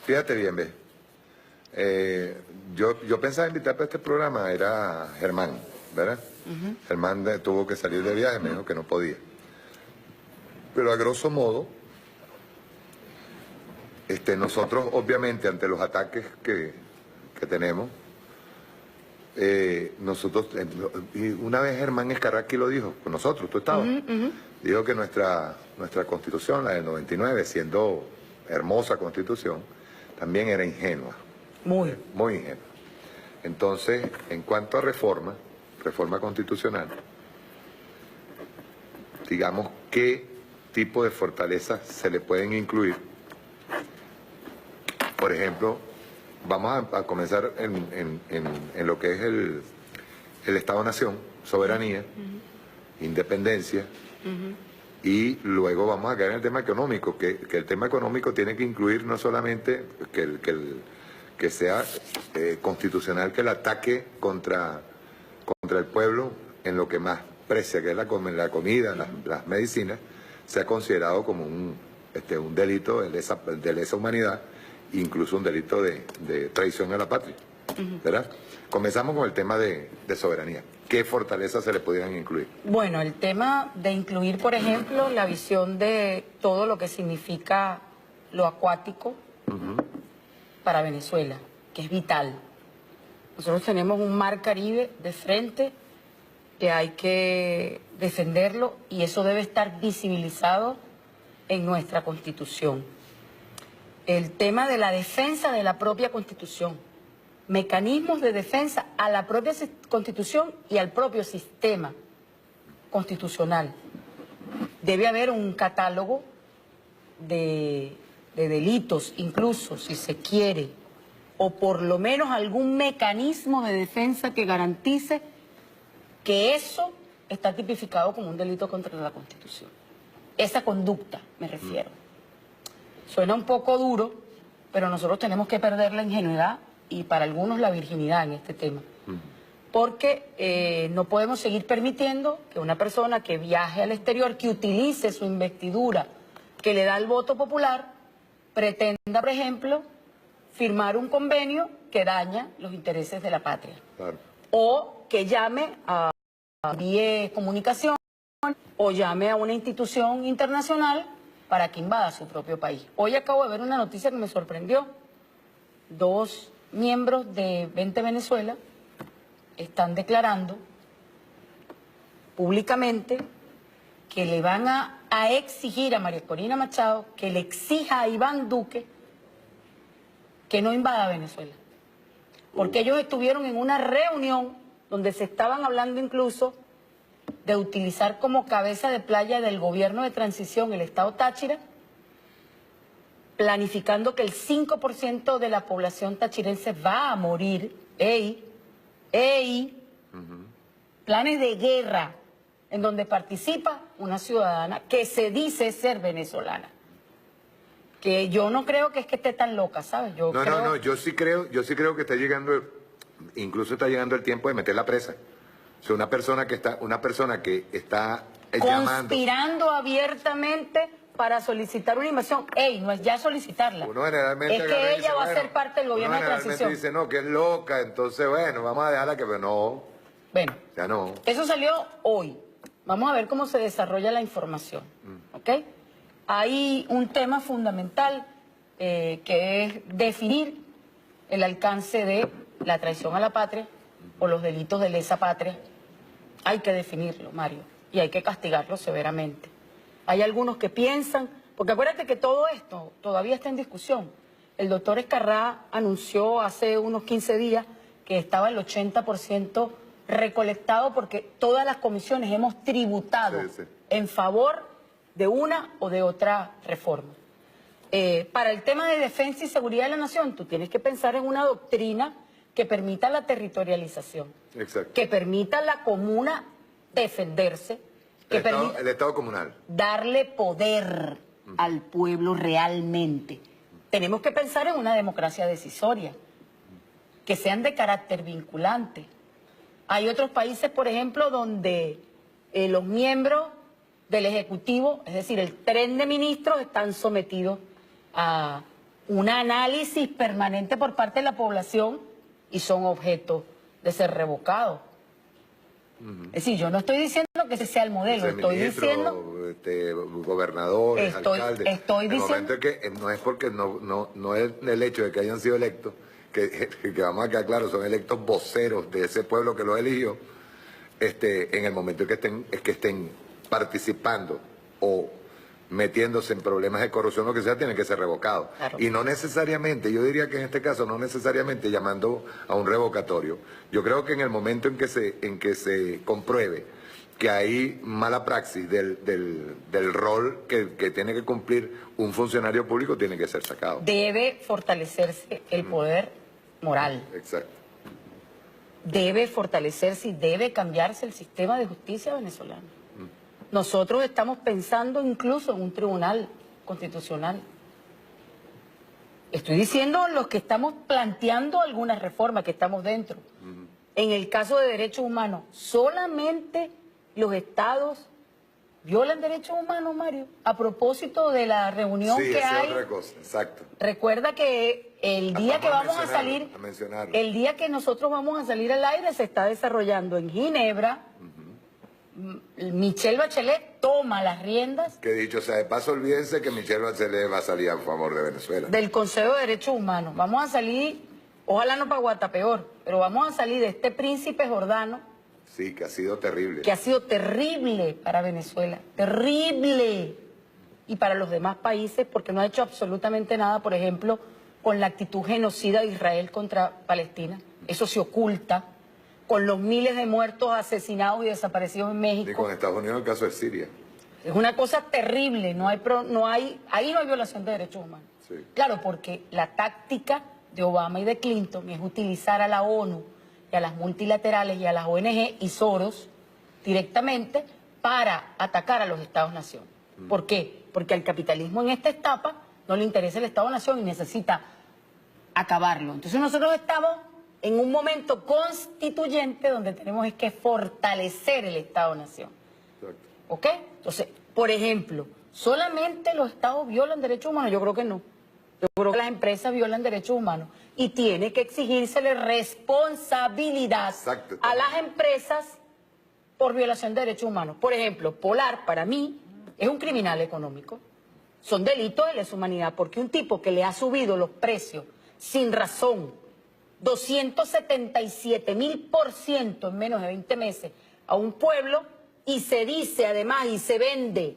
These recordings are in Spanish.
Fíjate bien, ve. Yo pensaba invitar para este programa, era Germán, ¿verdad? Germán tuvo que salir de viaje, me dijo que no podía. Pero a grosso modo, nosotros obviamente ante los ataques que tenemos, nosotros, y una vez Germán Escarraqui lo dijo, con nosotros, tú estabas, dijo que nuestra constitución, la del 99, siendo hermosa constitución, también era ingenua. Muy ingenua. Entonces, en cuanto a reforma constitucional, digamos, ¿qué tipo de fortalezas se le pueden incluir? Por ejemplo, vamos a comenzar en lo que es el Estado-Nación, soberanía, independencia, y luego vamos a caer en el tema económico, que el tema económico tiene que incluir no solamente que sea constitucional, que el ataque contra el pueblo en lo que más precia, que es la comida, las medicinas, sea considerado como un delito de lesa humanidad, incluso un delito de traición a la patria, ¿verdad? Comenzamos con el tema de soberanía. ¿Qué fortalezas se le pudieran incluir? Bueno, el tema de incluir, por ejemplo, la visión de todo lo que significa lo acuático para Venezuela, que es vital. Nosotros tenemos un mar Caribe de frente que hay que defenderlo y eso debe estar visibilizado en nuestra Constitución. El tema de la defensa de la propia Constitución, mecanismos de defensa a la propia Constitución y al propio sistema constitucional. Debe haber un catálogo de delitos, incluso si se quiere, o por lo menos algún mecanismo de defensa que garantice que eso está tipificado como un delito contra la Constitución. Esa conducta, me refiero. Suena un poco duro, pero nosotros tenemos que perder la ingenuidad y para algunos la virginidad en este tema. Porque no podemos seguir permitiendo que una persona que viaje al exterior, que utilice su investidura, que le da el voto popular, pretenda, por ejemplo, firmar un convenio que daña los intereses de la patria. Claro. O que llame a vía comunicación o llame a una institución internacional para que invada su propio país. Hoy acabo de ver una noticia que me sorprendió. 2 miembros de 20 Venezuela están declarando públicamente que le van a exigir a María Corina Machado, que le exija a Iván Duque que no invada Venezuela. Porque ellos estuvieron en una reunión donde se estaban hablando incluso de utilizar como cabeza de playa del gobierno de transición el estado Táchira, planificando que el 5% de la población tachirense va a morir. Planes de guerra en donde participa una ciudadana que se dice ser venezolana. Que yo no creo que es que esté tan loca, ¿sabes? No, yo sí creo que está llegando, incluso está llegando el tiempo de meterla presa. O sea, una persona que está conspirando abiertamente para solicitar una invasión. No es ya solicitarla. Uno generalmente es que ella va a ser parte del gobierno de transición. Dice, no, que es loca, entonces, bueno, vamos a dejarla que... No. Bueno, ya no. Eso salió hoy. Vamos a ver cómo se desarrolla la información. ¿Ok? Hay un tema fundamental que es definir el alcance de la traición a la patria o los delitos de lesa patria. Hay que definirlo, Mario, y hay que castigarlo severamente. Hay algunos que piensan, porque acuérdate que todo esto todavía está en discusión. El doctor Escarrá anunció hace unos 15 días que estaba el 80% recolectado porque todas las comisiones hemos tributado en favor de una o de otra reforma. Para el tema de defensa y seguridad de la nación, tú tienes que pensar en una doctrina que permita la territorialización, que permita a la comuna defenderse, que permita el Estado comunal. Darle poder al pueblo realmente. Tenemos que pensar en una democracia decisoria, que sean de carácter vinculante. Hay otros países, por ejemplo, donde los miembros del Ejecutivo, es decir, el tren de ministros, están sometidos a un análisis permanente por parte de la población y son objeto de ser revocados. Es decir, yo no estoy diciendo que ese sea el modelo, estoy diciendo... gobernadores, alcaldes. Estoy diciendo... El momento es que no es porque no es el hecho de que hayan sido electos, que vamos a quedar claros, son electos voceros de ese pueblo que los eligió, en el momento en que estén participando o metiéndose en problemas de corrupción, lo que sea, tiene que ser revocado. Claro. Y no necesariamente, yo diría que en este caso no necesariamente llamando a un revocatorio. Yo creo que en el momento en que se compruebe que hay mala praxis del rol que tiene que cumplir un funcionario público, tiene que ser sacado. Debe fortalecerse el poder moral. Exacto. Debe fortalecerse y debe cambiarse el sistema de justicia venezolano. Nosotros estamos pensando incluso en un tribunal constitucional. Estoy diciendo los que estamos planteando algunas reformas, que estamos dentro. En el caso de derechos humanos, solamente los estados violan derechos humanos, Mario. A propósito de la reunión que hay. Sí, otra cosa, exacto. Recuerda que el día que vamos a salir, el día que nosotros vamos a salir al aire se está desarrollando en Ginebra. Michelle Bachelet toma las riendas. Que dicho sea de paso, olvídense que Michelle Bachelet va a salir a favor de Venezuela. Del Consejo de Derechos Humanos. Vamos a salir, ojalá no para Guatapeor, pero vamos a salir de este príncipe Jordano. Sí, que ha sido terrible. Que ha sido terrible para Venezuela. Terrible. Y para los demás países, porque no ha hecho absolutamente nada, por ejemplo, con la actitud genocida de Israel contra Palestina. Eso se oculta. Con los miles de muertos, asesinados y desaparecidos en México. Y con Estados Unidos el caso de Siria. Es una cosa terrible, ahí no hay violación de derechos humanos. Sí. Claro, porque la táctica de Obama y de Clinton es utilizar a la ONU y a las multilaterales y a las ONG y Soros directamente para atacar a los Estados-nación. ¿Por qué? Porque al capitalismo en esta etapa no le interesa el Estado-nación y necesita acabarlo. Entonces nosotros estamos en un momento constituyente donde tenemos que fortalecer el Estado-nación. ¿Ok? Entonces, por ejemplo, ¿solamente los estados violan derechos humanos? Yo creo que no. Yo creo que las empresas violan derechos humanos y tiene que exigírsele responsabilidad a las empresas por violación de derechos humanos. Por ejemplo, Polar, para mí, es un criminal económico. Son delitos de lesa humanidad porque un tipo que le ha subido los precios sin razón 277.000% en menos de 20 meses a un pueblo y se dice además y se vende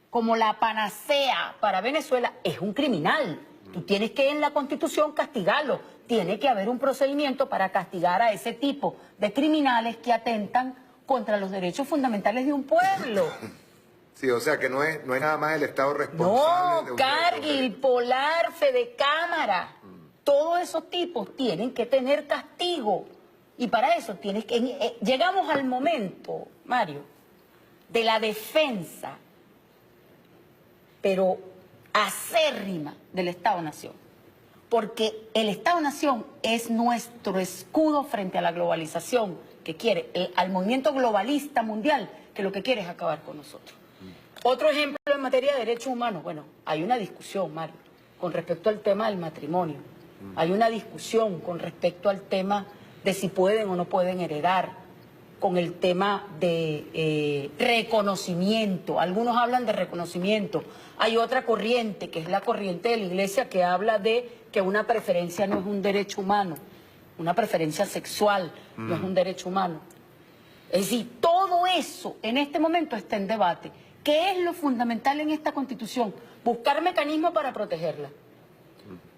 como la panacea para Venezuela, es un criminal. Tú tienes que en la Constitución castigarlo. Tiene que haber un procedimiento para castigar a ese tipo de criminales que atentan contra los derechos fundamentales de un pueblo. Sí, o sea que no es nada más el Estado responsable. No, Cargill, Polar, Fedecámara. Todos esos tipos tienen que tener castigo. Y para eso tienes que... llegamos al momento, Mario, de la defensa, pero acérrima del Estado-Nación. Porque el Estado-Nación es nuestro escudo frente a la globalización que quiere, al movimiento globalista mundial, que lo que quiere es acabar con nosotros. Otro ejemplo en materia de derechos humanos. Bueno, hay una discusión, Mario, con respecto al tema del matrimonio. Hay una discusión con respecto al tema de si pueden o no pueden heredar, con el tema de reconocimiento. Algunos hablan de reconocimiento. Hay otra corriente, que es la corriente de la Iglesia, que habla de que una preferencia no es un derecho humano. Una preferencia sexual no es un derecho humano. Es decir, todo eso en este momento está en debate. ¿Qué es lo fundamental en esta Constitución? Buscar mecanismos para protegerla,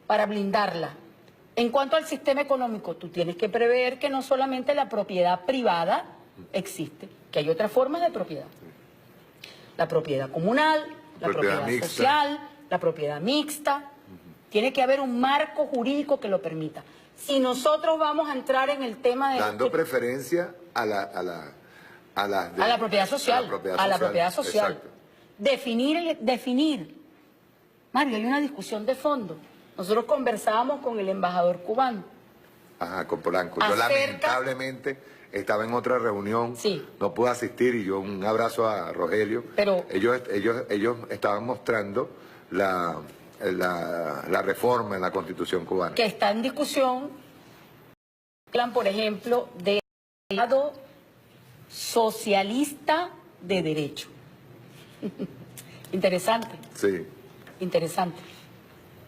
para blindarla. En cuanto al sistema económico, tú tienes que prever que no solamente la propiedad privada existe, que hay otras formas de propiedad. La propiedad comunal, la propiedad social, la propiedad mixta. Tiene que haber un marco jurídico que lo permita. Si nosotros vamos a entrar en el tema de... Dando preferencia a la propiedad social. A la propiedad social. Exacto. Definir. Mario, hay una discusión de fondo. Nosotros conversábamos con el embajador cubano. Ajá, con Polanco. Yo lamentablemente estaba en otra reunión, sí, no pude asistir y yo un abrazo a Rogelio. Pero ellos estaban mostrando la reforma en la Constitución cubana. Que está en discusión, hablan, por ejemplo, del Estado socialista de derecho. Interesante. Sí. Interesante.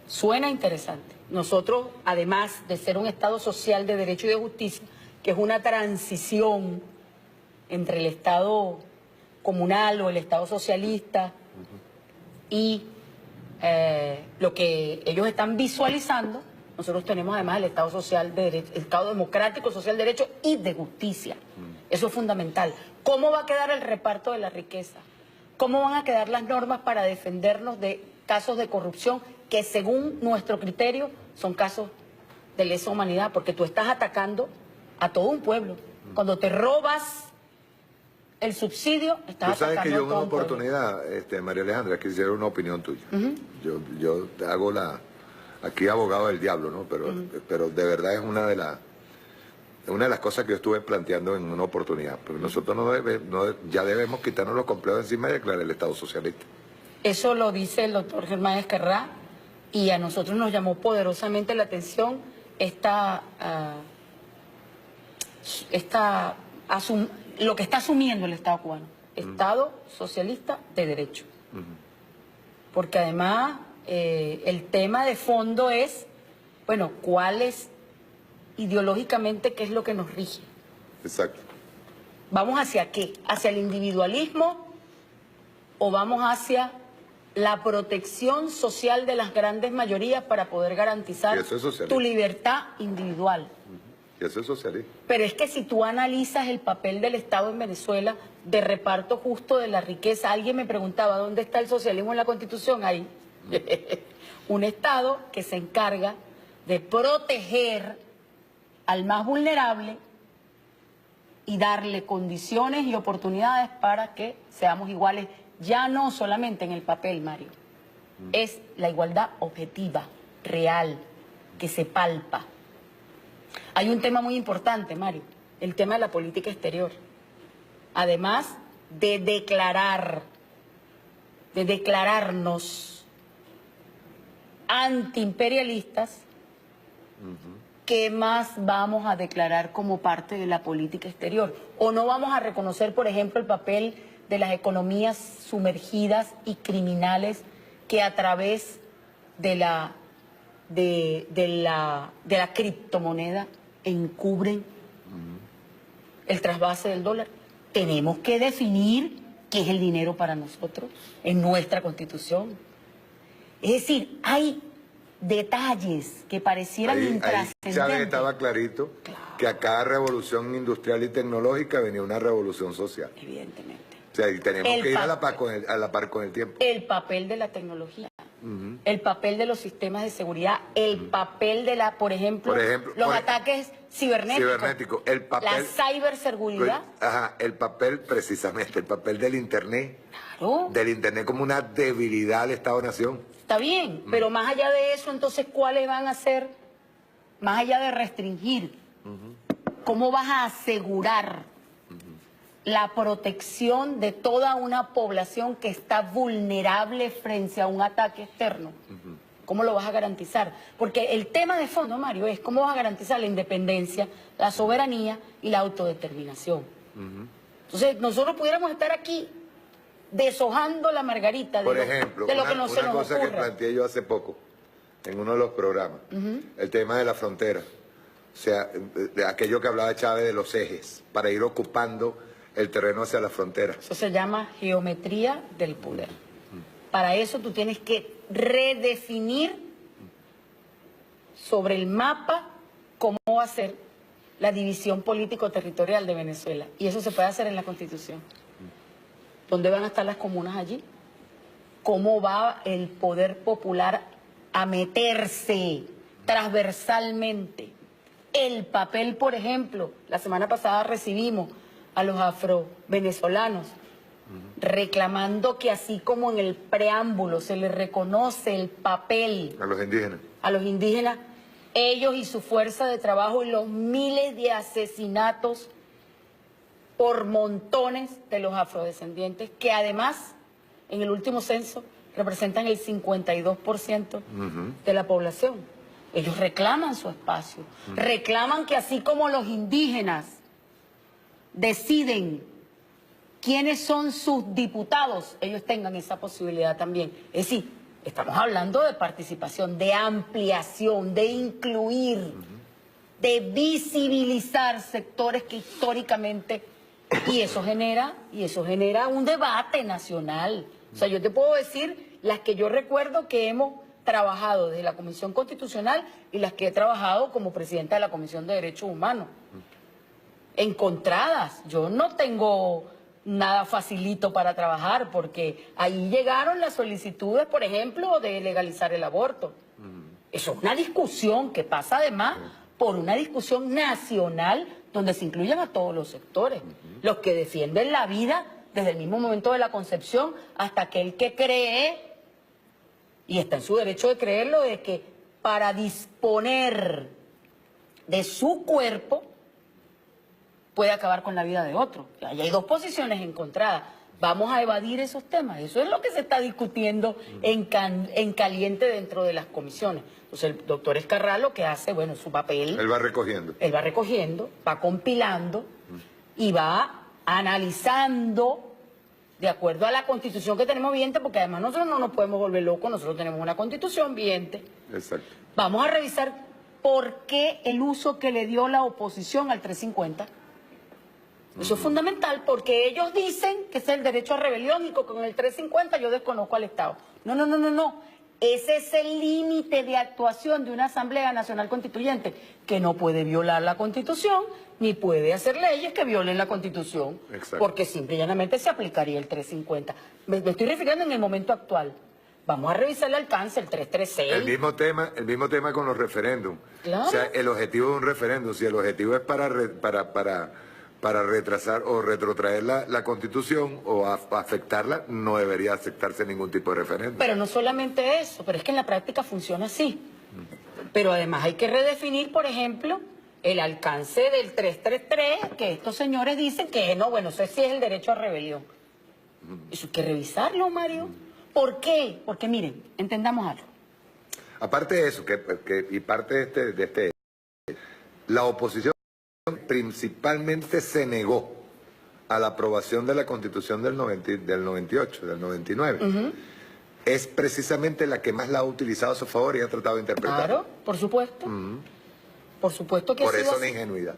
Suena interesante. Nosotros, además de ser un Estado social de derecho y de justicia, que es una transición entre el Estado comunal o el Estado socialista y lo que ellos están visualizando, nosotros tenemos además el Estado social de derecho, el Estado democrático, social de derecho y de justicia. Eso es fundamental. ¿Cómo va a quedar el reparto de la riqueza? ¿Cómo van a quedar las normas para defendernos de casos de corrupción que según nuestro criterio son casos de lesa humanidad? Porque tú estás atacando a todo un pueblo. Cuando te robas el subsidio, estás Tú sabes atacando que yo a en todo una un pueblo. oportunidad, María Alejandra, quisiera una opinión tuya. Yo te hago aquí abogado del diablo, ¿no? Pero de verdad es una de las cosas que yo estuve planteando en una oportunidad. Porque nosotros ya debemos quitarnos los complejos encima y declarar el Estado socialista. Eso lo dice el doctor Germán Esquerrá y a nosotros nos llamó poderosamente la atención lo que está asumiendo el Estado cubano. Estado socialista de derecho. Porque además el tema de fondo es, bueno, ¿cuál es ideológicamente qué es lo que nos rige? Exacto. ¿Vamos hacia qué? ¿Hacia el individualismo o vamos hacia la protección social de las grandes mayorías para poder garantizar tu libertad individual? Y eso es socialismo. Pero es que si tú analizas el papel del Estado en Venezuela de reparto justo de la riqueza, alguien me preguntaba, ¿dónde está el socialismo en la Constitución? Ahí. Un Estado que se encarga de proteger al más vulnerable y darle condiciones y oportunidades para que seamos iguales, ya no solamente en el papel, Mario, es la igualdad objetiva, real, que se palpa. Hay un tema muy importante, Mario, el tema de la política exterior. Además de declararnos antiimperialistas, ¿qué más vamos a declarar como parte de la política exterior? ¿O no vamos a reconocer, por ejemplo, el papel de las economías sumergidas y criminales que a través de la criptomoneda encubren el trasvase del dólar? Tenemos que definir qué es el dinero para nosotros en nuestra Constitución. Es decir, hay detalles que parecieran intrascendentes. Chávez estaba clarito que a cada revolución industrial y tecnológica venía una revolución social. Evidentemente. O sea, y tenemos que ir a la par con el tiempo. El papel de la tecnología, el papel de los sistemas de seguridad, el papel de por ejemplo los ataques cibernéticos, la ciberseguridad. El papel, precisamente, el papel del Internet. Claro. Del Internet como una debilidad al Estado-Nación. Está bien, pero más allá de eso, entonces, ¿cuáles van a ser, más allá de restringir, cómo vas a asegurar la protección de toda una población que está vulnerable frente a un ataque externo? ¿Cómo lo vas a garantizar? Porque el tema de fondo, Mario, es cómo vas a garantizar la independencia, la soberanía y la autodeterminación. Entonces, nosotros pudiéramos estar aquí deshojando la margarita Por ejemplo, una cosa que planteé yo hace poco en uno de los programas, el tema de la frontera. O sea, de aquello que hablaba Chávez de los ejes, para ir ocupando el terreno hacia la frontera. Eso se llama geometría del poder. Para eso tú tienes que redefinir sobre el mapa cómo va a ser la división político-territorial de Venezuela. Y eso se puede hacer en la Constitución. ¿Dónde van a estar las comunas allí? ¿Cómo va el poder popular a meterse transversalmente? El papel, por ejemplo, la semana pasada recibimos a los afro-venezolanos reclamando que así como en el preámbulo se les reconoce el papel a los indígenas, ellos y su fuerza de trabajo y los miles de asesinatos por montones de los afrodescendientes, que además, en el último censo, representan el 52% de la población. Ellos reclaman su espacio, reclaman que así como los indígenas deciden quiénes son sus diputados, ellos tengan esa posibilidad también. Es decir, estamos hablando de participación, de ampliación, de incluir, de visibilizar sectores que históricamente, y eso genera un debate nacional. O sea, yo te puedo decir las que yo recuerdo que hemos trabajado desde la Comisión Constitucional y las que he trabajado como presidenta de la Comisión de Derechos Humanos. Encontradas, yo no tengo nada facilito para trabajar porque ahí llegaron las solicitudes, por ejemplo, de legalizar el aborto. Eso es una discusión que pasa además por una discusión nacional donde se incluyen a todos los sectores, los que defienden la vida desde el mismo momento de la concepción hasta aquel que cree, y está en su derecho de creerlo, de que para disponer de su cuerpo puede acabar con la vida de otro. Ahí hay dos posiciones encontradas. Vamos a evadir esos temas. Eso es lo que se está discutiendo en caliente dentro de las comisiones. Entonces el doctor Escarral lo que hace, bueno, su papel. Él va recogiendo. Él va recogiendo, va compilando y va analizando de acuerdo a la Constitución que tenemos vigente, porque además nosotros no nos podemos volver locos, nosotros tenemos una Constitución vigente. Exacto. Vamos a revisar por qué el uso que le dio la oposición al 350. Eso es fundamental, porque ellos dicen que es el derecho a rebelión y que con el 350 yo desconozco al Estado. No. Ese es el límite de actuación de una Asamblea Nacional Constituyente, que no puede violar la Constitución, ni puede hacer leyes que violen la Constitución. Exacto. Porque simple y llanamente se aplicaría el 350. Me estoy refiriendo en el momento actual. Vamos a revisar el alcance, el 336. El mismo tema con los referéndums. Claro. O sea, el objetivo de un referéndum, si el objetivo es para retrasar o retrotraer la Constitución o afectarla, no debería aceptarse ningún tipo de referéndum. Pero no solamente eso, pero es que en la práctica funciona así. Pero además hay que redefinir, por ejemplo, el alcance del 333, que estos señores dicen que no, bueno, eso sí es el derecho a rebelión. Eso hay que revisarlo, Mario. ¿Por qué? Porque miren, entendamos algo. Aparte de eso, y parte de la oposición principalmente se negó a la aprobación de la Constitución del 98, del 99. Es precisamente la que más la ha utilizado a su favor y ha tratado de interpretar. Claro, por supuesto. Por supuesto que Por ha sido eso la así. ingenuidad.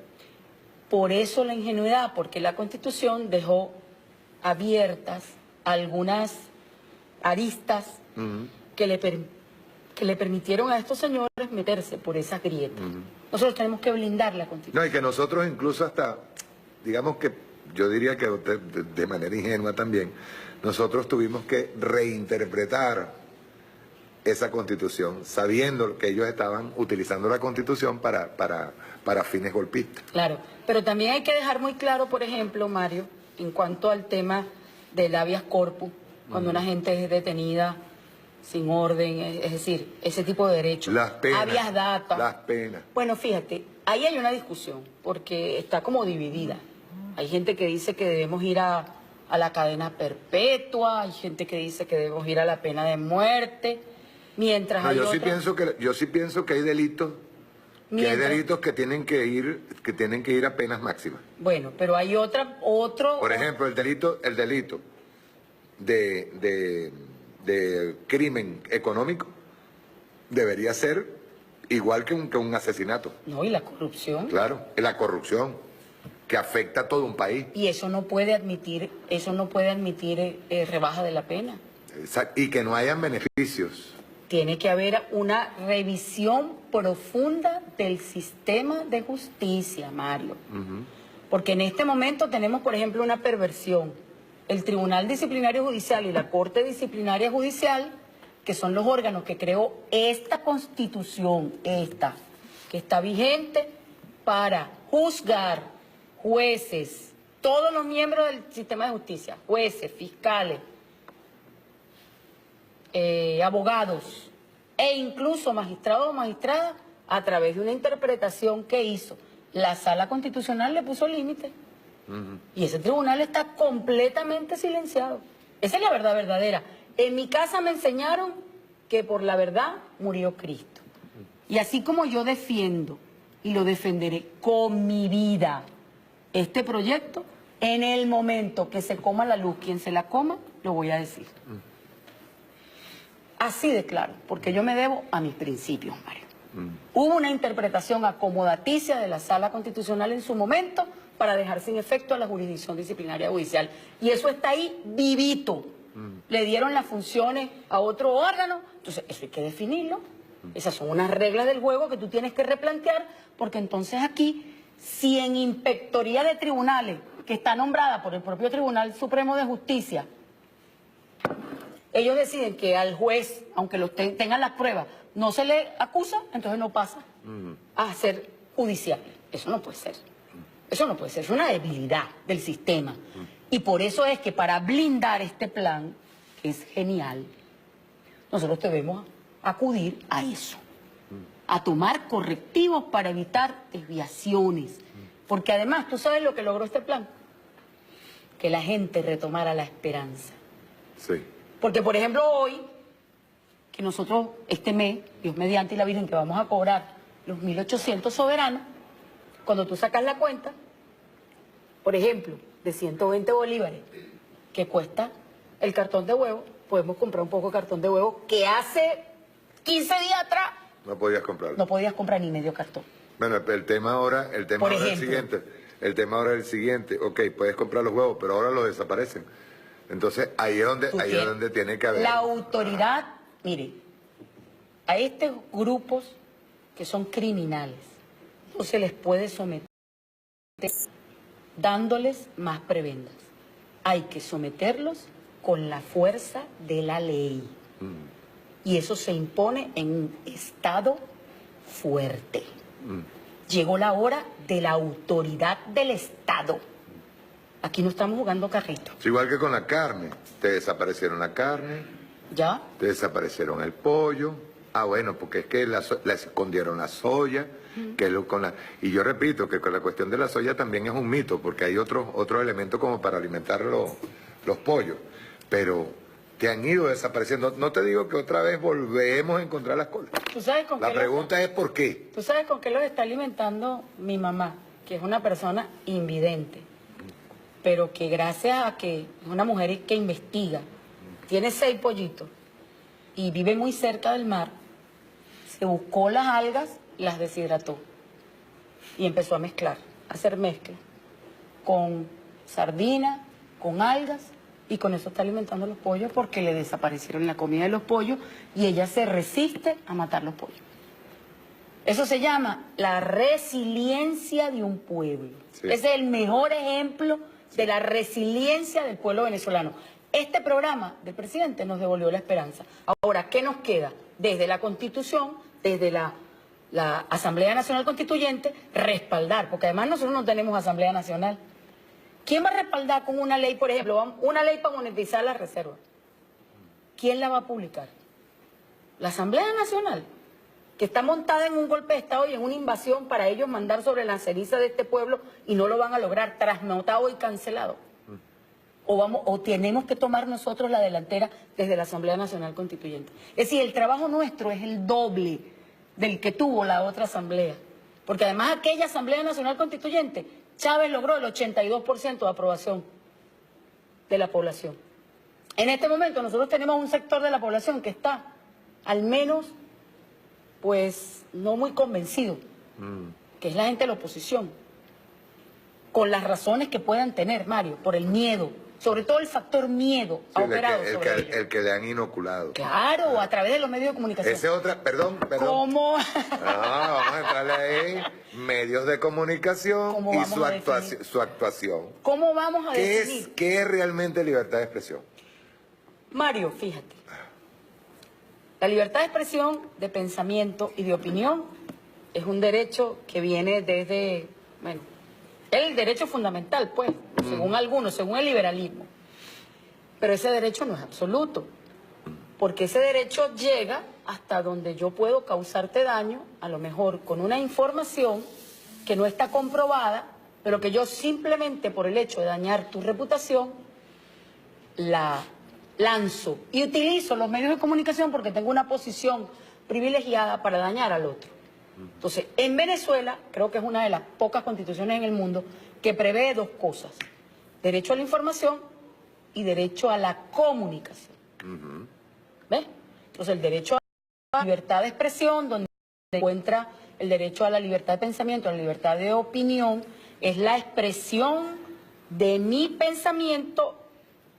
Por eso la ingenuidad, porque la Constitución dejó abiertas algunas aristas que le permitieron a estos señores meterse por esas grietas. Nosotros tenemos que blindar la Constitución. No, y que nosotros incluso hasta, digamos que, yo diría que de manera ingenua también, nosotros tuvimos que reinterpretar esa Constitución, sabiendo que ellos estaban utilizando la Constitución para fines golpistas. Claro, pero también hay que dejar muy claro, por ejemplo, Mario, en cuanto al tema del habeas corpus, cuando una gente es detenida sin orden, es decir, ese tipo de derechos. Las penas. Habeas data. Las penas. Bueno, fíjate, ahí hay una discusión, porque está como dividida. Hay gente que dice que debemos ir a la cadena perpetua, hay gente que dice que debemos ir a la pena de muerte, mientras No, hay yo sí pienso que hay delitos, que tienen que ir a penas máximas. Bueno, pero hay otro... Por ejemplo, el delito de crimen económico debería ser igual que un asesinato. No, y la corrupción. Claro, la corrupción que afecta a todo un país. Y eso no puede admitir rebaja de la pena. Y que no hayan beneficios. Tiene que haber una revisión profunda del sistema de justicia, Mario. Porque en este momento tenemos, por ejemplo, una perversión. El Tribunal Disciplinario Judicial y la Corte Disciplinaria Judicial, que son los órganos que creó esta Constitución, que está vigente para juzgar jueces, todos los miembros del sistema de justicia, jueces, fiscales, abogados e incluso magistrados o magistradas, a través de una interpretación que hizo la Sala Constitucional, le puso límite. Y ese tribunal está completamente silenciado. Esa es la verdad verdadera. En mi casa me enseñaron que por la verdad murió Cristo. Y así como yo defiendo y lo defenderé con mi vida este proyecto, en el momento que se coma la luz, quien se la coma, lo voy a decir. Así de claro, porque yo me debo a mis principios, Mario. Hubo una interpretación acomodaticia de la Sala Constitucional en su momento para dejar sin efecto a la jurisdicción disciplinaria judicial. Y eso está ahí vivito. Le dieron las funciones a otro órgano, entonces eso hay que definirlo. Esas son unas reglas del juego que tú tienes que replantear, porque entonces aquí, si en inspectoría de tribunales, que está nombrada por el propio Tribunal Supremo de Justicia, ellos deciden que al juez, aunque tengan las pruebas, no se le acusa, entonces no pasa a ser judicial. Eso no puede ser. Eso no puede ser. Es una debilidad del sistema. Y por eso es que para blindar este plan, que es genial, nosotros debemos acudir a eso. A tomar correctivos para evitar desviaciones. Porque además, ¿tú sabes lo que logró este plan? Que la gente retomara la esperanza. Sí. Porque, por ejemplo, hoy, que nosotros, este mes, Dios mediante y la Virgen, que vamos a cobrar los 1.800 soberanos, cuando tú sacas la cuenta, por ejemplo, de 120 bolívares, que cuesta el cartón de huevo, podemos comprar un poco de cartón de huevo que hace 15 días atrás No podías comprarlo. no podías comprar ni medio cartón. Bueno, el tema ahora es el siguiente. El tema ahora es el siguiente. Ok, puedes comprar los huevos, pero ahora los desaparecen. Entonces, ahí es donde tiene que haber... La autoridad, mire, a estos grupos que son criminales, no se les puede someter dándoles más prebendas. Hay que someterlos con la fuerza de la ley. Y eso se impone en un Estado fuerte. Llegó la hora de la autoridad del Estado. Aquí no estamos jugando carrito. Es igual que con la carne. Te desaparecieron la carne, ¿Ya? te desaparecieron el pollo. Ah, bueno, porque es que la escondieron la soya. Y yo repito que con la cuestión de la soya también es un mito, porque hay otros elementos como para alimentar los pollos. Pero que han ido desapareciendo. No te digo que otra vez volvemos a encontrar las cosas. ¿Tú sabes con La pregunta es ¿por qué? ¿Tú sabes con qué los está alimentando mi mamá? Que es una persona invidente, pero que gracias a que es una mujer que investiga, tiene 6 pollitos y vive muy cerca del mar, se buscó las algas, las deshidrató y empezó a mezclar, a hacer mezcla con sardina, con algas, y con eso está alimentando a los pollos porque le desaparecieron la comida de los pollos y ella se resiste a matar los pollos. Eso se llama la resiliencia de un pueblo. Sí. Ese es el mejor ejemplo de la resiliencia del pueblo venezolano. Este programa del presidente nos devolvió la esperanza. Ahora, ¿qué nos queda? Desde la Constitución, desde la Asamblea Nacional Constituyente, respaldar, porque además nosotros no tenemos Asamblea Nacional. ¿Quién va a respaldar con una ley, por ejemplo, una ley para monetizar las reservas? ¿Quién la va a publicar? ¿La Asamblea Nacional? Que está montada en un golpe de Estado y en una invasión para ellos mandar sobre la ceniza de este pueblo y no lo van a lograr, trasnotado y cancelado. O tenemos que tomar nosotros la delantera desde la Asamblea Nacional Constituyente. Es decir, el trabajo nuestro es el doble del que tuvo la otra asamblea. Porque además aquella Asamblea Nacional Constituyente, Chávez logró el 82% de aprobación de la población. En este momento nosotros tenemos un sector de la población que está, al menos, pues, no muy convencido, que es la gente de la oposición, con las razones que puedan tener, Mario, por el miedo, sobre todo el factor miedo ha operado sobre ellos. El que le han inoculado. Claro, a través de los medios de comunicación. Ese otra, perdón. ¿Cómo? No, vamos a entrarle ahí, medios de comunicación y su actuación. ¿Cómo vamos a definir? ¿Qué es realmente libertad de expresión? Mario, fíjate. La libertad de expresión, de pensamiento y de opinión es un derecho que viene desde, bueno, el derecho fundamental, pues, según algunos, según el liberalismo. Pero ese derecho no es absoluto, porque ese derecho llega hasta donde yo puedo causarte daño, a lo mejor con una información que no está comprobada, pero que yo simplemente por el hecho de dañar tu reputación, la lanzo y utilizo los medios de comunicación porque tengo una posición privilegiada para dañar al otro. Entonces, en Venezuela, creo que es una de las pocas constituciones en el mundo que prevé dos cosas: derecho a la información y derecho a la comunicación. ¿Ves? Entonces, el derecho a la libertad de expresión, donde se encuentra el derecho a la libertad de pensamiento, a la libertad de opinión, es la expresión de mi pensamiento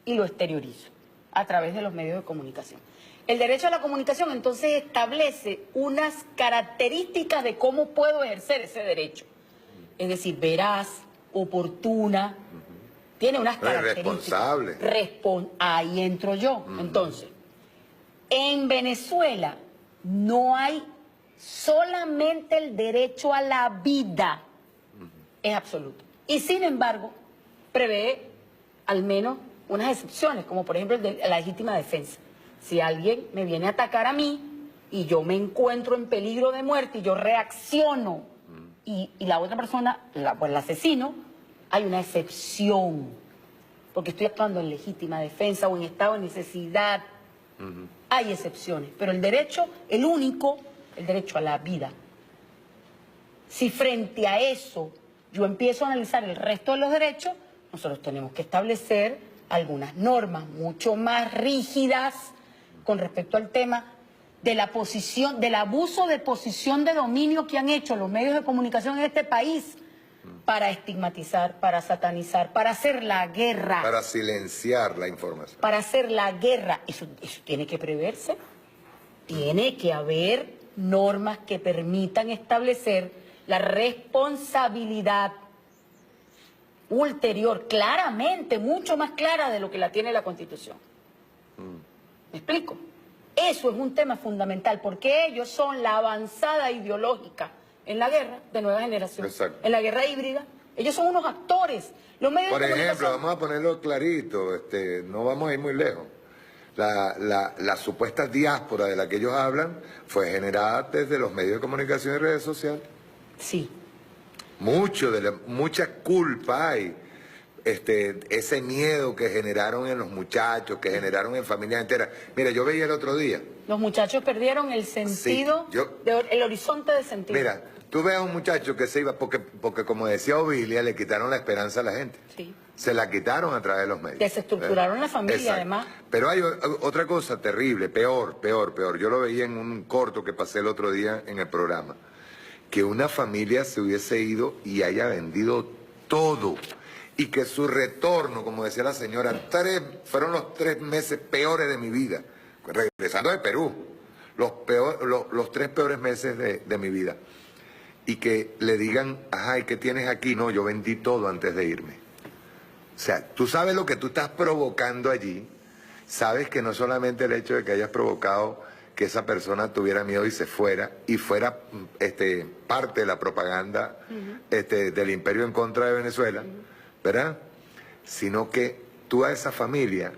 y lo exteriorizo a través de los medios de comunicación. El derecho a la comunicación entonces establece unas características de cómo puedo ejercer ese derecho. Es decir, veraz, oportuna, tiene unas características. Responsable. Ahí entro yo. Entonces, en Venezuela no hay solamente el derecho a la vida, es absoluto. Y sin embargo, prevé al menos unas excepciones, como por ejemplo el de la legítima defensa. Si alguien me viene a atacar a mí y yo me encuentro en peligro de muerte y yo reacciono y la otra persona, pues el asesino, hay una excepción, porque estoy actuando en legítima defensa o en estado de necesidad. Hay excepciones, pero el derecho, el único, el derecho a la vida. Si frente a eso yo empiezo a analizar el resto de los derechos, nosotros tenemos que establecer algunas normas mucho más rígidas con respecto al tema de la posición, del abuso de posición de dominio que han hecho los medios de comunicación en este país para estigmatizar, para satanizar, para hacer la guerra. Para silenciar la información. Para hacer la guerra. Eso tiene que preverse. Tiene que haber normas que permitan establecer la responsabilidad ulterior, claramente, mucho más clara de lo que la tiene la Constitución. ¿Me explico? Eso es un tema fundamental, porque ellos son la avanzada ideológica en la guerra de nueva generación. Exacto. En la guerra híbrida. Ellos son unos actores. Los medios Por de ejemplo, comunicación... vamos a ponerlo clarito, no vamos a ir muy lejos. La supuesta diáspora de la que ellos hablan fue generada desde los medios de comunicación y redes sociales. Sí. Mucha culpa hay. Ese miedo que generaron en los muchachos, que generaron en familias enteras. Mira, yo veía el otro día. Los muchachos perdieron el sentido, Sí, el horizonte de sentido. Mira, tú ves a un muchacho que se iba, porque como decía Ovilia, le quitaron la esperanza a la gente. Sí. Se la quitaron a través de los medios. Desestructuraron la familia, Exacto. además. Pero hay otra cosa terrible, peor. Yo lo veía en un corto que pasé el otro día en el programa. Que una familia se hubiese ido y haya vendido todo. Y que su retorno, como decía la señora, fueron los 3 meses peores de mi vida. Regresando de Perú, los 3 peores meses de mi vida. Y que le digan, ajá, ¿y qué tienes aquí? No, yo vendí todo antes de irme. O sea, tú sabes lo que tú estás provocando allí. Sabes que no solamente el hecho de que hayas provocado que esa persona tuviera miedo y se fuera, y fuera parte de la propaganda del imperio en contra de Venezuela, ¿verdad? Sino que tú a esa familia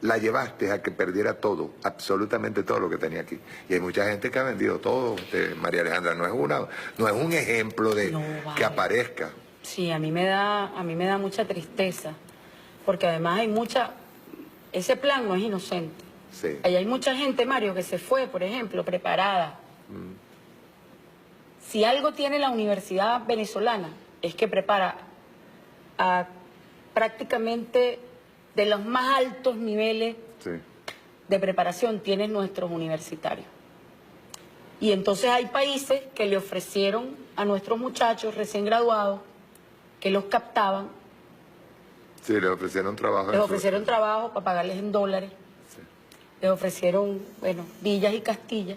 la llevaste a que perdiera todo, absolutamente todo lo que tenía aquí. Y hay mucha gente que ha vendido todo, María Alejandra, no es un ejemplo de que aparezca. Sí, a mí me da mucha tristeza, porque además ese plan no es inocente. Sí. Ahí hay mucha gente, Mario, que se fue, por ejemplo, preparada. Si algo tiene la universidad venezolana, es que prepara a prácticamente de los más altos niveles de preparación tienen nuestros universitarios. Y entonces hay países que le ofrecieron a nuestros muchachos recién graduados, que los captaban. Sí, les ofrecieron trabajo. Les ofrecieron trabajo para pagarles en dólares. Sí. Les ofrecieron, villas y castillas.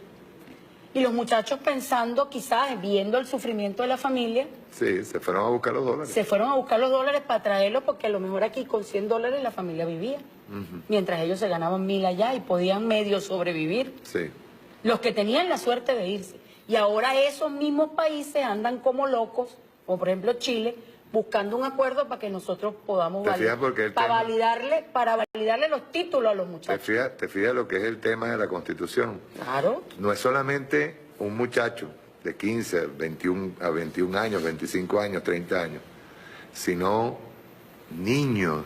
Y los muchachos pensando, quizás, viendo el sufrimiento de la familia... Sí, se fueron a buscar los dólares. Se fueron a buscar los dólares para traerlos, porque a lo mejor aquí con $100 la familia vivía. Mientras ellos se ganaban 1.000 allá y podían medio sobrevivir. Sí. Los que tenían la suerte de irse. Y ahora esos mismos países andan como locos, como por ejemplo Chile, buscando un acuerdo para que nosotros podamos validarle los títulos a los muchachos. ¿Te fijas lo que es el tema de la Constitución? Claro. No es solamente un muchacho de 15 a 21 años, 25 años, 30 años, sino niños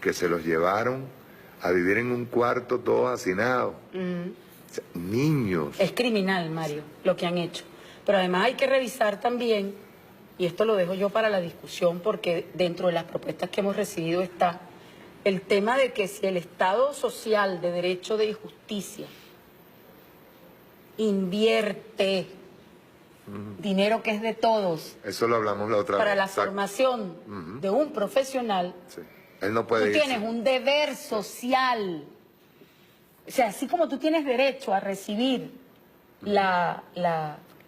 que se los llevaron a vivir en un cuarto todos hacinados. O sea, niños. Es criminal, Mario, lo que han hecho. Pero además hay que revisar también, y esto lo dejo yo para la discusión, porque dentro de las propuestas que hemos recibido está el tema de que si el Estado social de derecho de justicia invierte dinero que es de todos Eso lo hablamos la otra vez. para la Exacto. formación de un profesional, Sí. Él no puede tú irse. tienes un deber social. O sea, así como tú tienes derecho a recibir la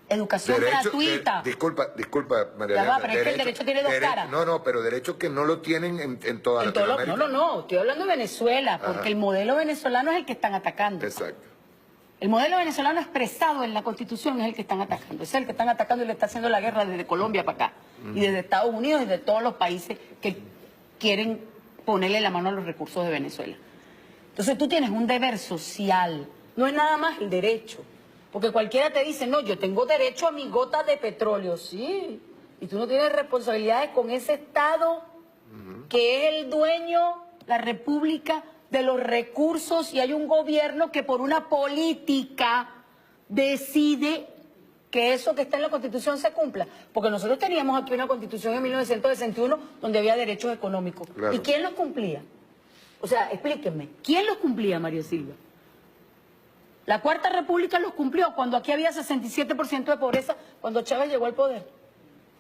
educación gratuita. Disculpa, María Ya va, Elena, pero es que el derecho tiene dos caras. No, pero derechos que no lo tienen en toda Latinoamérica. No, estoy hablando de Venezuela, porque Ajá. el modelo venezolano es el que están atacando. Exacto. El modelo venezolano expresado en la Constitución es el que están atacando. Es el que están atacando y le está haciendo la guerra desde Colombia para acá. Y desde Estados Unidos y de todos los países que quieren ponerle la mano a los recursos de Venezuela. Entonces tú tienes un deber social. No es nada más el derecho. Porque cualquiera te dice, no, yo tengo derecho a mi gota de petróleo. Sí. Y tú no tienes responsabilidades con ese Estado que es el dueño, la república, de los recursos, y hay un gobierno que por una política decide que eso que está en la Constitución se cumpla. Porque nosotros teníamos aquí una Constitución en 1961 donde había derechos económicos. Claro. ¿Y quién los cumplía? O sea, explíquenme, ¿quién los cumplía, Mario Silva? La Cuarta República los cumplió cuando aquí había 67% de pobreza cuando Chávez llegó al poder.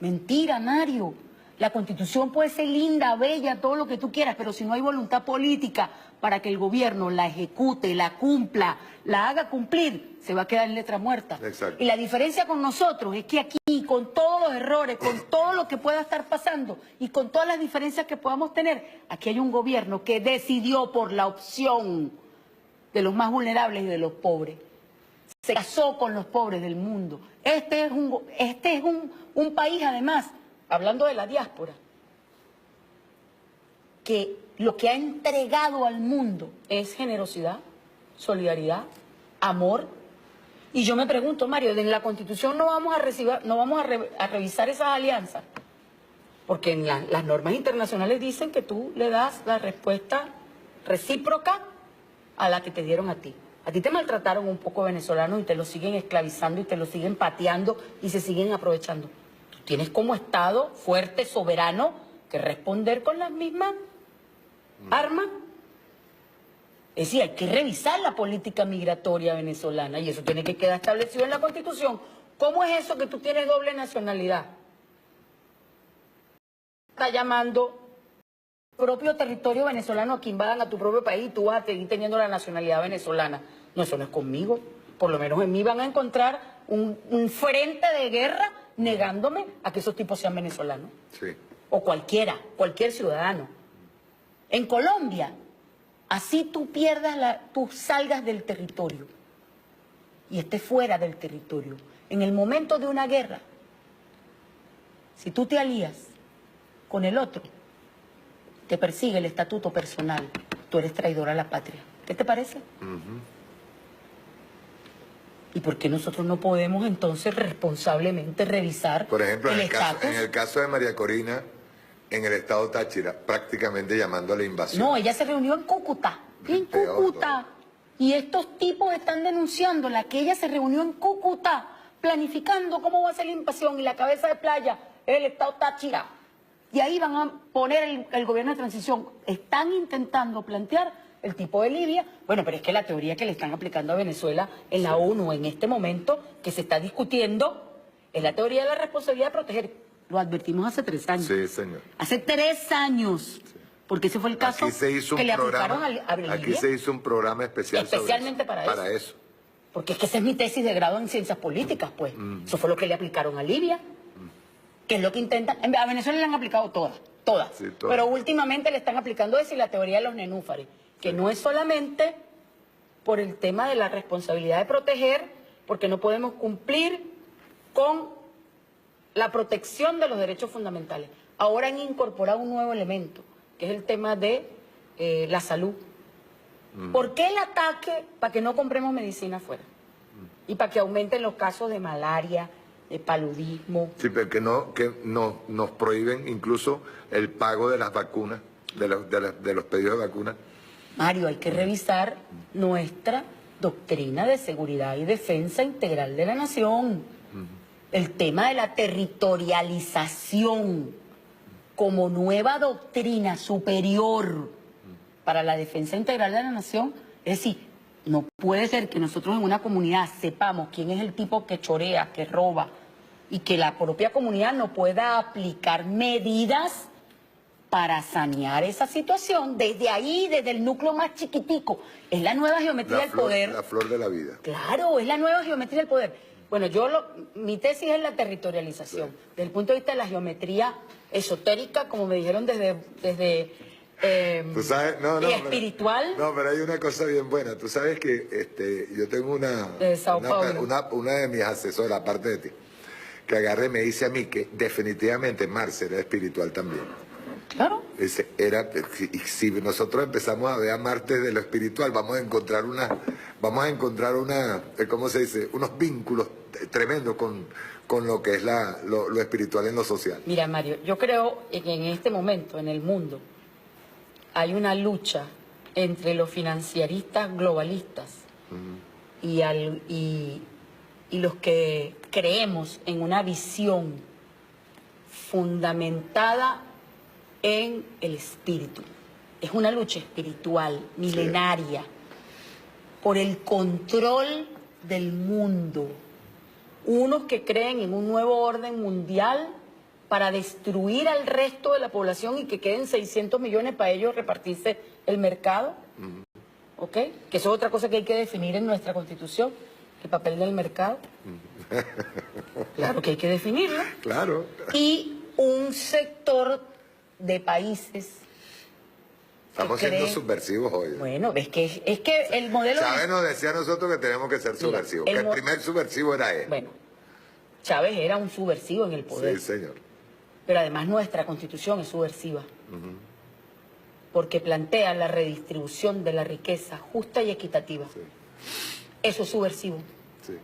Mentira, Mario. La Constitución puede ser linda, bella, todo lo que tú quieras, pero si no hay voluntad política para que el gobierno la ejecute, la cumpla, la haga cumplir, se va a quedar en letra muerta. Exacto. Y la diferencia con nosotros es que aquí, con todos los errores, con todo lo que pueda estar pasando y con todas las diferencias que podamos tener, aquí hay un gobierno que decidió por la opción de los más vulnerables y de los pobres. Se casó con los pobres del mundo. Este es un país, además, hablando de la diáspora, que lo que ha entregado al mundo es generosidad, solidaridad, amor. Y yo me pregunto, Mario, en la Constitución no vamos a revisar esas alianzas, porque en las normas internacionales dicen que tú le das la respuesta recíproca a la que te dieron a ti. A ti te maltrataron un poco venezolanos y te lo siguen esclavizando y te lo siguen pateando y se siguen aprovechando. Tú tienes como Estado fuerte, soberano, que responder con las mismas armas. Es decir, hay que revisar la política migratoria venezolana y eso tiene que quedar establecido en la Constitución. ¿Cómo es eso que tú tienes doble nacionalidad? Está llamando propio territorio venezolano a que invadan a tu propio país y tú vas a seguir teniendo la nacionalidad venezolana. No, eso no es conmigo. Por lo menos en mí van a encontrar un frente de guerra negándome a que esos tipos sean venezolanos. Sí. O cualquier ciudadano. En Colombia, así tú pierdas, tú salgas del territorio y estés fuera del territorio. En el momento de una guerra, si tú te alías con el otro, te persigue el estatuto personal, tú eres traidor a la patria. ¿Qué te parece? ¿Y por qué nosotros no podemos entonces responsablemente revisar Por ejemplo, el en estatus? el caso de María Corina, en el estado Táchira, prácticamente llamando a la invasión. No, ella se reunió en Cúcuta. En Peor Cúcuta. Y estos tipos están denunciándola, que ella se reunió en Cúcuta, planificando cómo va a ser la invasión, y la cabeza de playa es el estado Táchira. Y ahí van a poner el gobierno de transición. Están intentando plantear el tipo de Libia. Bueno, pero es que la teoría que le están aplicando a Venezuela en la ONU en este momento, que se está discutiendo, es la teoría de la responsabilidad de proteger. Lo advertimos hace 3 años. Sí, señor. Hace 3 años. Porque ese fue el caso Aquí se hizo que un le programa, aplicaron a Libia. aquí se hizo un programa especial Especialmente sobre para eso. Porque es que esa es mi tesis de grado en ciencias políticas, pues. Eso fue lo que le aplicaron a Libia. Que es lo que intentan. A Venezuela le han aplicado todas. Sí, todas. Pero últimamente le están aplicando eso y la teoría de los nenúfares. Que no es solamente por el tema de la responsabilidad de proteger, porque no podemos cumplir con la protección de los derechos fundamentales. Ahora han incorporado un nuevo elemento, que es el tema de la salud. ¿Por qué el ataque? Para que no compremos medicina afuera. Y para que aumenten los casos de malaria, de paludismo. Sí, pero que nos prohíben incluso el pago de las vacunas, de los pedidos de vacunas. Mario, hay que revisar nuestra doctrina de seguridad y defensa integral de la nación. El tema de la territorialización como nueva doctrina superior para la defensa integral de la nación. Es decir, no puede ser que nosotros en una comunidad sepamos quién es el tipo que chorea, que roba, y que la propia comunidad no pueda aplicar medidas para sanear esa situación desde ahí, desde el núcleo más chiquitico. Es la nueva geometría del poder. La flor de la vida. Claro, es la nueva geometría del poder. Bueno, mi tesis es la territorialización, sí, desde el punto de vista de la geometría esotérica, como me dijeron desde ¿Tú sabes? y espiritual. Pero hay una cosa bien buena. Tú sabes que yo tengo una de mis asesoras, aparte de ti, que agarre y me dice a mí que definitivamente Marce era espiritual también. Claro. Y si nosotros empezamos a ver a Marte de lo espiritual, vamos a encontrar ¿cómo se dice? Unos vínculos tremendos con lo que es lo espiritual en lo social. Mira, Mario, yo creo que en este momento en el mundo hay una lucha entre los financiaristas globalistas y los que creemos en una visión fundamentada en el espíritu. Es una lucha espiritual, milenaria, sí, por el control del mundo. Unos que creen en un nuevo orden mundial para destruir al resto de la población y que queden 600 millones para ellos repartirse el mercado. ¿Ok? Que eso es otra cosa que hay que definir en nuestra Constitución, el papel del mercado. Claro que hay que definirlo. Claro. Y un sector de países. Estamos siendo subversivos hoy. Bueno, es que el modelo... Chávez nos decía a nosotros que tenemos que ser subversivos, que el primer subversivo era él. Bueno, Chávez era un subversivo en el poder. Sí, señor. Pero además nuestra Constitución es subversiva. Porque plantea la redistribución de la riqueza justa y equitativa. Sí. Eso es subversivo. Sí.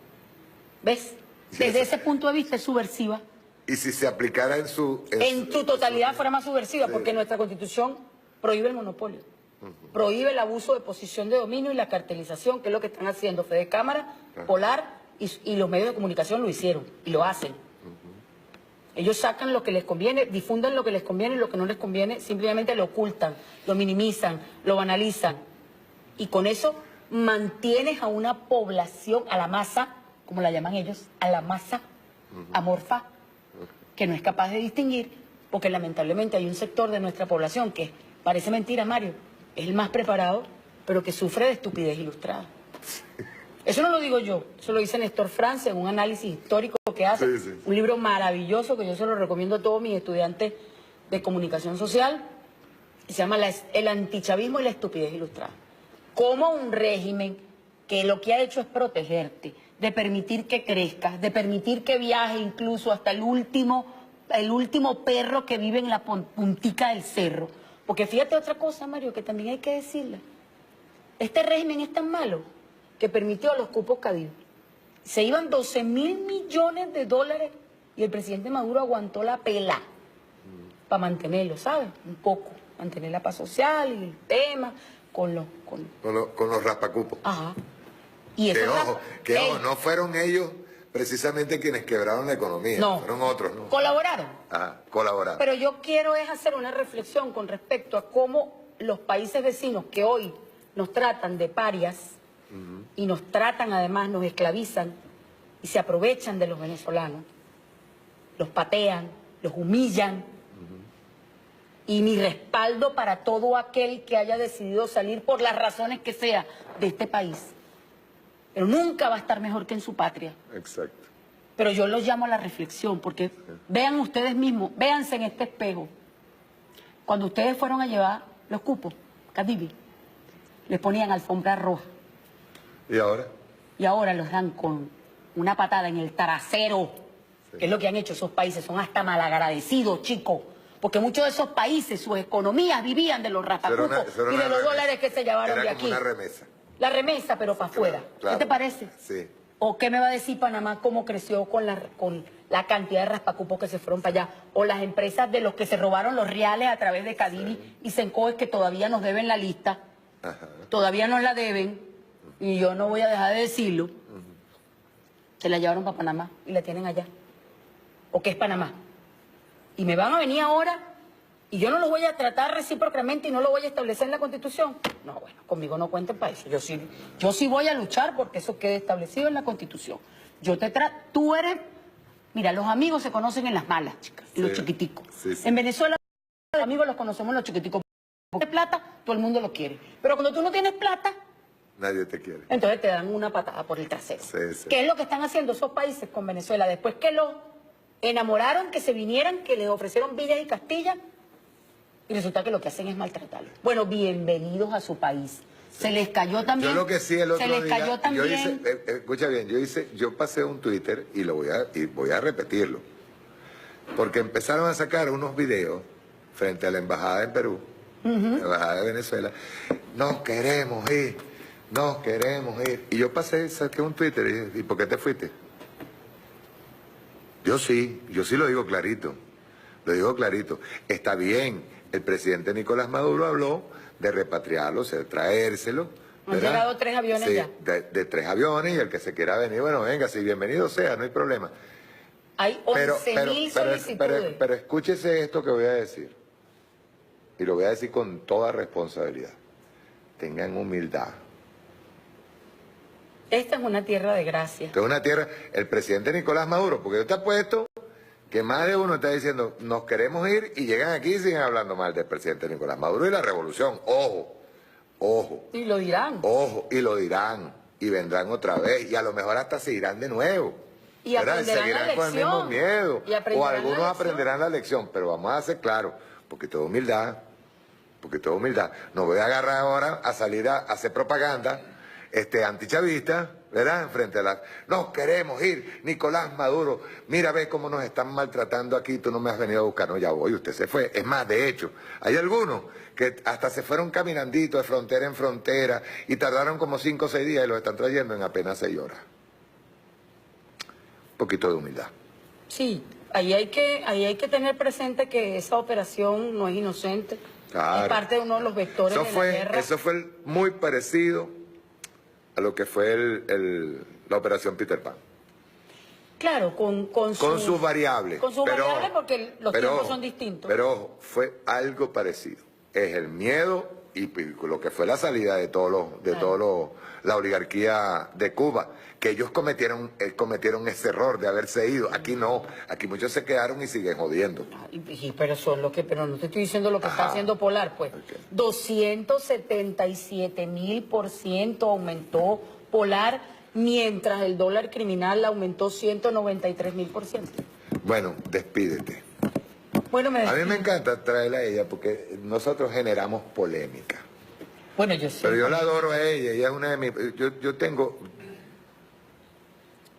¿Ves? Desde ese punto de vista es subversiva. Y si se aplicara en su totalidad fuera más subversiva, sí, porque nuestra Constitución prohíbe el monopolio, prohíbe el abuso de posición de dominio y la cartelización, que es lo que están haciendo Fede Cámara, Polar y los medios de comunicación lo hicieron y lo hacen. Ellos sacan lo que les conviene, difunden lo que les conviene y lo que no les conviene, simplemente lo ocultan, lo minimizan, lo banalizan. Y con eso mantienes a una población, a la masa, como la llaman ellos, a la masa amorfa, que no es capaz de distinguir, porque lamentablemente hay un sector de nuestra población que, parece mentira, Mario, es el más preparado, pero que sufre de estupidez ilustrada. Eso no lo digo yo, eso lo dice Néstor France en un análisis histórico que hace, sí. Un libro maravilloso que yo se lo recomiendo a todos mis estudiantes de comunicación social, y se llama El antichavismo y la estupidez ilustrada. Como un régimen que lo que ha hecho es protegerte, de permitir que crezcas, de permitir que viaje incluso hasta el último perro que vive en la puntica del cerro. Porque fíjate otra cosa, Mario, que también hay que decirla. Este régimen es tan malo que permitió los cupos Cadivi. Se iban 12.000 millones de dólares y el presidente Maduro aguantó la pela para mantenerlo, ¿sabes? Un poco, mantener la paz social y el tema con los raspacupos. Ajá. Y eso que ojo, no fueron ellos precisamente quienes quebraron la economía, no, fueron otros, ¿no? Colaboraron. Colaboraron. Pero yo quiero es hacer una reflexión con respecto a cómo los países vecinos que hoy nos tratan de parias y nos tratan además, nos esclavizan y se aprovechan de los venezolanos, los patean, los humillan. Y mi respaldo para todo aquel que haya decidido salir por las razones que sea de este país. Pero nunca va a estar mejor que en su patria. Exacto. Pero yo los llamo a la reflexión, porque vean ustedes mismos, véanse en este espejo. Cuando ustedes fueron a llevar los cupos, Cadivi, les ponían alfombra roja. ¿Y ahora? Y ahora los dan con una patada en el trasero, que es lo que han hecho esos países. Son hasta malagradecidos, chicos. Porque muchos de esos países, sus economías vivían de los raspacupos y de los dólares que se llevaron de aquí. Era como una remesa. La remesa, pero para afuera. Claro. ¿Qué te parece? Sí. ¿O qué me va a decir Panamá cómo creció con la cantidad de raspacupos que se fueron para allá? O las empresas de los que se robaron los reales a través de Cadivi y Sencoes que todavía nos deben la lista. todavía nos la deben, y yo no voy a dejar de decirlo, se la llevaron para Panamá y la tienen allá. ¿O qué es Panamá? Y me van a venir ahora y yo no lo voy a tratar recíprocamente y no lo voy a establecer en la Constitución. No, bueno, conmigo no cuenten para eso. Yo sí voy a luchar porque eso quede establecido en la Constitución. Tú eres... Mira, los amigos se conocen en las malas, chicas, en los chiquiticos. Sí. En Venezuela los amigos los conocemos en los chiquiticos. Porque tienes plata, todo el mundo lo quiere. Pero cuando tú no tienes plata, nadie te quiere. entonces te dan una patada por el trasero. Sí. ¿Qué es lo que están haciendo esos países con Venezuela? Después que los enamoraron, que se vinieran, que les ofrecieron villas y Castilla, y resulta que lo que hacen es maltratarlos. Bueno, bienvenidos a su país. Se les cayó también. Yo lo que sí el otro día, cayó también. yo hice, escucha bien, yo pasé un Twitter y voy a repetirlo. Porque empezaron a sacar unos videos frente a la embajada en Perú, la embajada de Venezuela. Nos queremos ir. Y yo saqué un Twitter y dije, ¿y por qué te fuiste? Yo sí lo digo clarito. Está bien, el presidente Nicolás Maduro habló de repatriarlos, de traérselo. Han llegado 3 aviones sí, ya. De 3 aviones, y el que se quiera venir, bueno, venga, sí, bienvenido sea, no hay problema. Hay 11.000 solicitudes. Pero escúchese esto que voy a decir. Y lo voy a decir con toda responsabilidad. Tengan humildad. Esta es una tierra de gracia. Esta es una tierra, el presidente Nicolás Maduro, porque yo te apuesto que más de uno está diciendo, nos queremos ir, y llegan aquí y siguen hablando mal del presidente Nicolás Maduro y la revolución. Ojo. Y lo dirán. Ojo, y lo dirán. Y vendrán otra vez, y a lo mejor hasta se irán de nuevo. Y aprenderán seguirán la con el mismo lección. miedo. O algunos la aprenderán la lección, pero vamos a ser claros, porque toda humildad. No voy a agarrar ahora a salir a hacer propaganda antichavista, ¿verdad? Frente a nos queremos ir, Nicolás Maduro, mira, ve cómo nos están maltratando aquí, tú no me has venido a buscar. No, ya voy, usted se fue. Es más, de hecho, hay algunos que hasta se fueron caminandito de frontera en frontera y tardaron como 5 o 6 días y los están trayendo en apenas 6 horas. Un poquito de humildad. Sí, ahí hay que tener presente que esa operación no es inocente. Claro. Es parte de uno de los vectores de la guerra. Eso fue muy parecido a lo que fue la operación Peter Pan. Claro, con sus variables. Con sus variables, porque los tiempos son distintos. Pero ojo, fue algo parecido. Es el miedo y lo que fue la salida de la oligarquía de Cuba, que ellos cometieron ese error de haberse ido. Aquí no, aquí muchos se quedaron y siguen jodiendo. Pero no te estoy diciendo lo que está haciendo Polar, pues. Okay. 277.000% aumentó Polar, mientras el dólar criminal aumentó 193.000%. Bueno, despídete. Bueno, a mí me encanta traerla a ella porque nosotros generamos polémica. Bueno, yo sí. Pero yo la adoro a ella es una de mis... Yo tengo...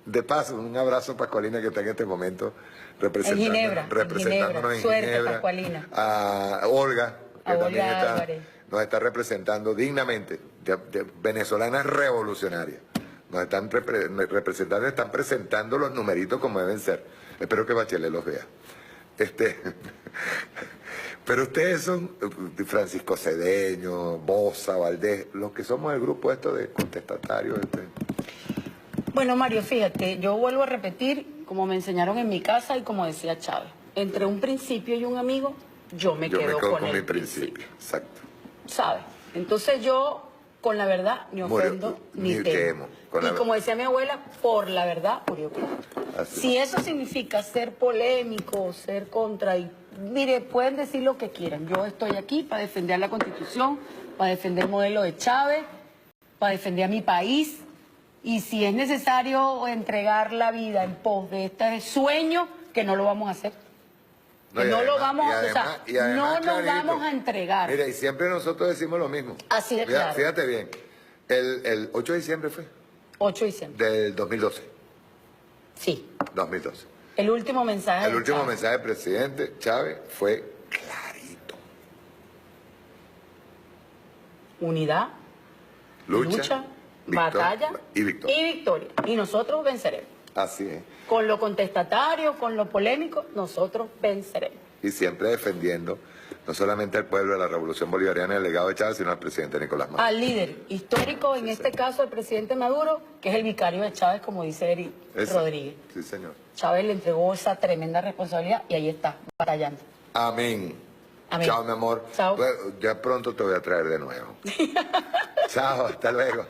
De paso, un abrazo a Pascualina, que está en este momento representándonos en Ginebra. Pascualina. A Olga, que también nos está representando dignamente. De venezolanas revolucionarias. Nos están representando, están presentando los numeritos como deben ser. Espero que Bachelet los vea. Pero ustedes son Francisco Cedeño, Bosa, Valdés, los que somos el grupo de contestatarios. Bueno, Mario, fíjate, yo vuelvo a repetir, como me enseñaron en mi casa y como decía Chávez, entre un principio y un amigo, yo me quedo con mi principio. Exacto. ¿Sabes? Entonces yo, con la verdad, ni ofendo ni temo. Y como decía mi abuela, por la verdad murió Cristo. Si eso significa ser polémico, ser mire, pueden decir lo que quieran. Yo estoy aquí para defender la Constitución, para defender el modelo de Chávez, para defender a mi país. Y si es necesario entregar la vida en pos de este sueño, que no lo vamos a hacer. No lo vamos a no nos vamos a entregar. Mira, y siempre nosotros decimos lo mismo. Así de claro. Fíjate bien, el 8 de diciembre fue. 8 de diciembre. Del 2012. Sí. 2012. El último mensaje. El último mensaje del presidente Chávez fue clarito. Unidad. Lucha. Batalla y victoria. Y nosotros venceremos. Así es. Con lo contestatario, con lo polémico, nosotros venceremos. Y siempre defendiendo no solamente al pueblo de la Revolución Bolivariana y el legado de Chávez, sino al presidente Nicolás Maduro. Al líder histórico, en este caso el presidente Maduro, que es el vicario de Chávez, como dice Eric Rodríguez. Sí, señor. Chávez le entregó esa tremenda responsabilidad y ahí está, batallando. Amén. Amén. Chao, mi amor. Chao. Ya pronto te voy a traer de nuevo. Chao, hasta luego.